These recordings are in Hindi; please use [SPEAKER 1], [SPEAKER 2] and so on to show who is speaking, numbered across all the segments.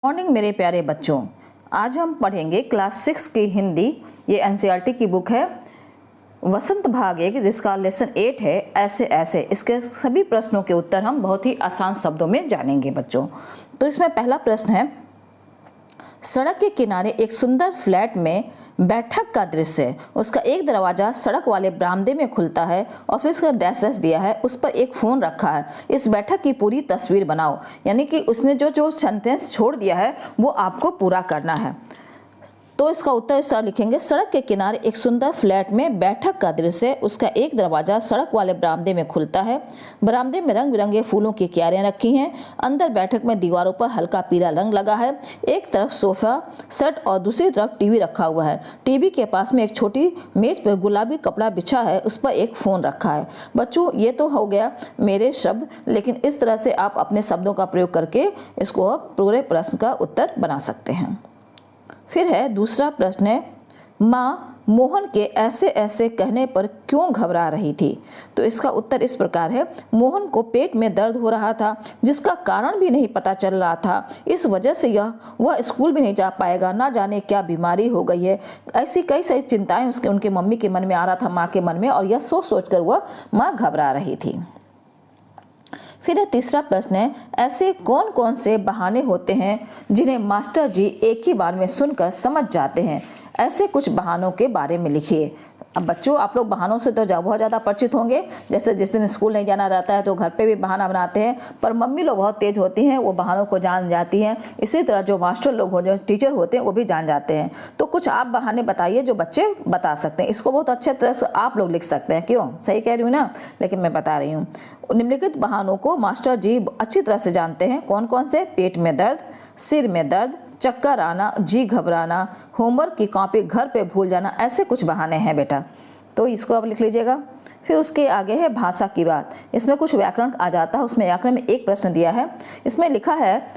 [SPEAKER 1] मॉर्निंग मेरे प्यारे बच्चों, आज हम पढ़ेंगे क्लास 6 की हिंदी। ये एनसीईआरटी की बुक है वसंत भाग 1, जिसका लेसन 8 है ऐसे ऐसे। इसके सभी प्रश्नों के उत्तर हम बहुत ही आसान शब्दों में जानेंगे बच्चों। तो इसमें पहला प्रश्न है, सड़क के किनारे एक सुंदर फ्लैट में बैठक का दृश्य है। उसका एक दरवाजा सड़क वाले बरामदे में खुलता है और फिर इसका डैशेस दिया है, उस पर एक फ़ोन रखा है। इस बैठक की पूरी तस्वीर बनाओ। यानी कि उसने जो सेंटेंस छोड़ दिया है वो आपको पूरा करना है। तो इसका उत्तर इस तरह लिखेंगे, सड़क के किनारे एक सुंदर फ्लैट में बैठक का दृश्य, उसका एक दरवाजा सड़क वाले बरामदे में खुलता है। बरामदे में रंग बिरंगे फूलों की क्यारियां रखी हैं। अंदर बैठक में दीवारों पर हल्का पीला रंग लगा है। एक तरफ सोफा सेट और दूसरी तरफ टीवी रखा हुआ है। टीवी के पास में एक छोटी मेज पर गुलाबी कपड़ा बिछा है, उस पर एक फ़ोन रखा है। बच्चों, ये तो हो गया मेरे शब्द, लेकिन इस तरह से आप अपने शब्दों का प्रयोग करके इसको पूरे प्रश्न का उत्तर बना सकते हैं। फिर है दूसरा प्रश्न है, माँ मोहन के ऐसे ऐसे कहने पर क्यों घबरा रही थी। तो इसका उत्तर इस प्रकार है, मोहन को पेट में दर्द हो रहा था, जिसका कारण भी नहीं पता चल रहा था। इस वजह से वह स्कूल भी नहीं जा पाएगा, ना जाने क्या बीमारी हो गई है। ऐसी कई सारी चिंताएं उनके मम्मी के मन में आ रहा था, माँ के मन में, और यह सोच सोच कर वह माँ घबरा रही थी। फिर तीसरा प्रश्न है, ऐसे कौन कौन से बहाने होते हैं जिन्हें मास्टर जी एक ही बार में सुनकर समझ जाते हैं। ऐसे कुछ बहानों के बारे में लिखिए। अब बच्चों, आप लोग बहानों से तो बहुत ज़्यादा परिचित होंगे। जैसे जिस दिन स्कूल नहीं जाना रहता है तो घर पे भी बहाना बनाते हैं, पर मम्मी लोग बहुत तेज होती हैं, वो बहानों को जान जाती हैं। इसी तरह जो मास्टर लोग हो, जो टीचर होते हैं, वो भी जान जाते हैं। तो कुछ आप बहाने बताइए जो बच्चे बता सकते हैं। इसको बहुत अच्छे तरह से आप लोग लिख सकते हैं। क्यों, सही कह रही हूँ ना, लेकिन मैं बता रही हूँ। निम्नलिखित बहानों को मास्टर जी अच्छी तरह से जानते हैं। कौन कौन से? पेट में दर्द, सिर में दर्द, चक्कर आना, जी घबराना, होमवर्क की कॉपी घर पे भूल जाना, ऐसे कुछ बहाने हैं बेटा। तो इसको आप लिख लीजिएगा। फिर उसके आगे है भाषा की बात। इसमें कुछ व्याकरण आ जाता है। उसमें व्याकरण में एक प्रश्न दिया है। इसमें लिखा है,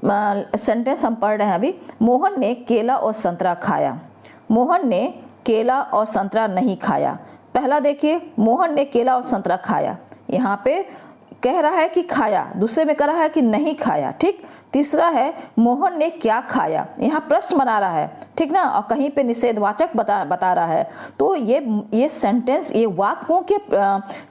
[SPEAKER 1] सेंटेंस हम पढ़ रहे हैं अभी, मोहन ने केला और संतरा खाया। मोहन ने केला और संतरा नहीं खाया। पहला देखिए, मोहन ने केला और संतरा खाया, यहाँ पे कह रहा है कि खाया, दूसरे में कह रहा है कि नहीं खाया। ठीक। तीसरा है, मोहन ने क्या खाया, यहाँ प्रश्न बना रहा है, ठीक ना, और कहीं पे निषेधवाचक बता रहा है। तो ये सेंटेंस, ये वाक्यों के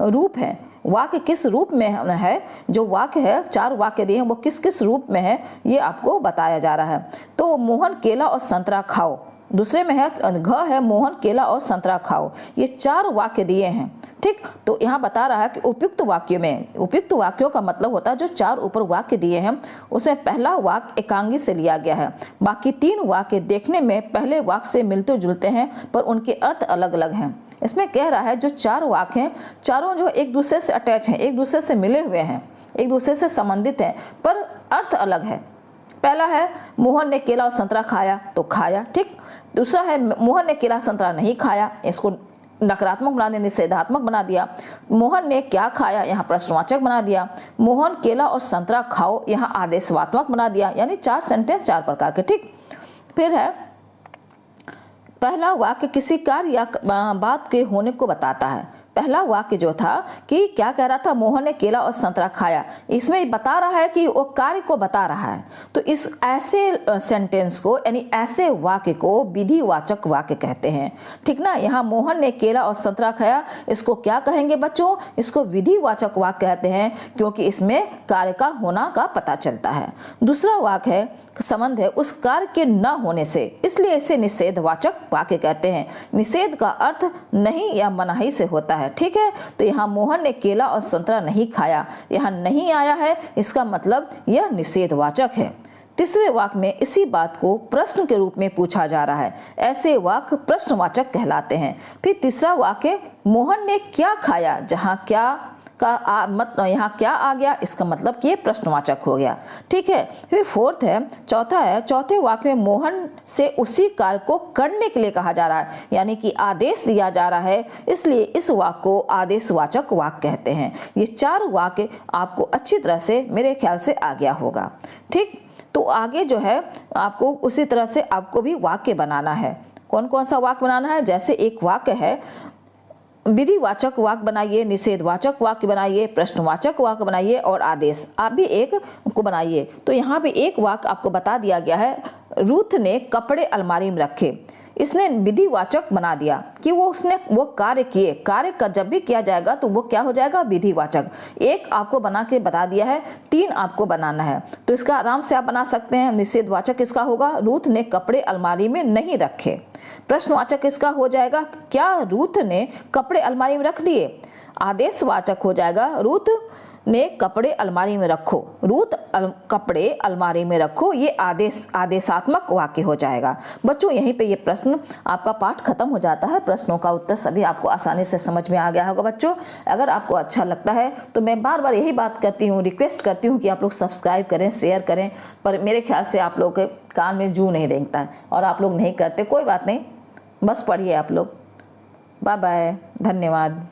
[SPEAKER 1] रूप है। वाक्य किस रूप में है, जो वाक्य है, 4 वाक्य दिए हैं, वो किस किस रूप में है, ये आपको बताया जा रहा है। तो मोहन केला और संतरा खाओ, दूसरे में है घ है, मोहन केला और संतरा खाओ। ये 4 वाक्य दिए हैं। ठीक। तो यहाँ बता रहा है कि उपयुक्त वाक्य में, उपयुक्त वाक्यों का मतलब होता है जो 4 ऊपर वाक्य दिए हैं उसमें पहला वाक्य एकांगी से लिया गया है। बाकी 3 वाक्य देखने में पहले वाक्य से मिलते जुलते हैं, पर उनके अर्थ अलग अलग हैं। इसमें कह रहा है जो 4 वाक्य हैं, चारों जो एक दूसरे से अटैच हैं, एक दूसरे से मिले हुए हैं, एक दूसरे से संबंधित हैं, पर अर्थ अलग है। पहला है, मोहन ने केला और संतरा खाया, तो खाया। ठीक। दूसरा है, मोहन ने केला संतरा नहीं खाया, इसको नकारात्मक बना दिया, निषेधात्मक बना दिया। मोहन ने क्या खाया, यहाँ प्रश्नवाचक बना दिया। मोहन केला और संतरा खाओ, यहाँ आदेशवात्मक बना दिया। यानी 4 सेंटेंस 4 प्रकार के। ठीक। फिर है, पहला वाक्य किसी कार्य या बात के होने को बताता है। पहला वाक्य जो था कि क्या कह रहा था, मोहन ने केला और संतरा खाया, इसमें बता रहा है कि वो कार्य को बता रहा है। तो इस ऐसे सेंटेंस को, यानी ऐसे वाक्य को विधिवाचक वाक्य कहते हैं। ठीक ना। यहाँ मोहन ने केला और संतरा खाया, इसको क्या कहेंगे बच्चों, इसको विधिवाचक वाक्य कहते हैं, क्योंकि इसमें कार्य का होना का पता चलता है। दूसरा वाक्य है, संबंध है उस कार्य के न होने से, इसलिए इसे निषेधवाचक वाक्य कहते हैं। निषेध का अर्थ नहीं या मनाही से होता है। ठीक है। तो यहाँ मोहन ने केला और संतरा नहीं खाया, यहाँ नहीं आया है, इसका मतलब यह निषेधवाचक है। तीसरे वाक्य में इसी बात को प्रश्न के रूप में पूछा जा रहा है, ऐसे वाक्य प्रश्नवाचक कहलाते हैं। फिर तीसरा वाक्य, मोहन ने क्या खाया, जहाँ क्या का यहाँ क्या आ गया, इसका मतलब कि ये प्रश्नवाचक हो गया। ठीक है। फिर फोर्थ है, चौथा है, चौथे वाक्य में मोहन से उसी कार्य को करने के लिए कहा जा रहा है, यानी कि आदेश दिया जा रहा है, इसलिए इस वाक्य को आदेशवाचक वाक्य कहते हैं। ये 4 वाक्य आपको अच्छी तरह से मेरे ख्याल से आ गया होगा। ठीक। तो आगे जो है आपको उसी तरह से आपको भी वाक्य बनाना है। कौन कौन सा वाक्य बनाना है? जैसे एक वाक्य है, विधिवाचक वाक्य बनाइए, निषेधवाचक वाक्य बनाइए, प्रश्नवाचक वाक्य बनाइए और आदेश आप भी एक को बनाइए। तो यहाँ पे एक वाक्य आपको बता दिया गया है, रूथ ने कपड़े अलमारी में रखे। इसने विधिवाचक बना दिया कि उसने वो कार्य किए, कार्य का जब भी किया जाएगा तो वो क्या हो जाएगा, विधिवाचक। एक आपको बना के बता दिया है, 3 आपको बनाना है। तो इसका आराम से आप बना सकते हैं। निषेधवाचक इसका होगा, रूथ ने कपड़े अलमारी में नहीं रखे। प्रश्नवाचक इसका हो जाएगा, क्या रूथ ने कपड़े अलमारी में रख दिए। आदेशवाचक हो जाएगा, रूथ ने कपड़े अलमारी में रखो। रूथ कपड़े अलमारी में रखो, ये आदेशात्मक वाक्य हो जाएगा। बच्चों यहीं पे ये प्रश्न आपका पाठ खत्म हो जाता है। प्रश्नों का उत्तर सभी आपको आसानी से समझ में आ गया होगा। बच्चों अगर आपको अच्छा लगता है तो मैं बार बार यही बात करती हूँ, रिक्वेस्ट करती हूँ कि आप लोग सब्सक्राइब करें, शेयर करें, पर मेरे ख्याल से आप लोग के कान में जू नहीं रेंगता है और आप लोग नहीं करते। कोई बात नहीं, बस पढ़िए आप लोग। बाय बाय, धन्यवाद।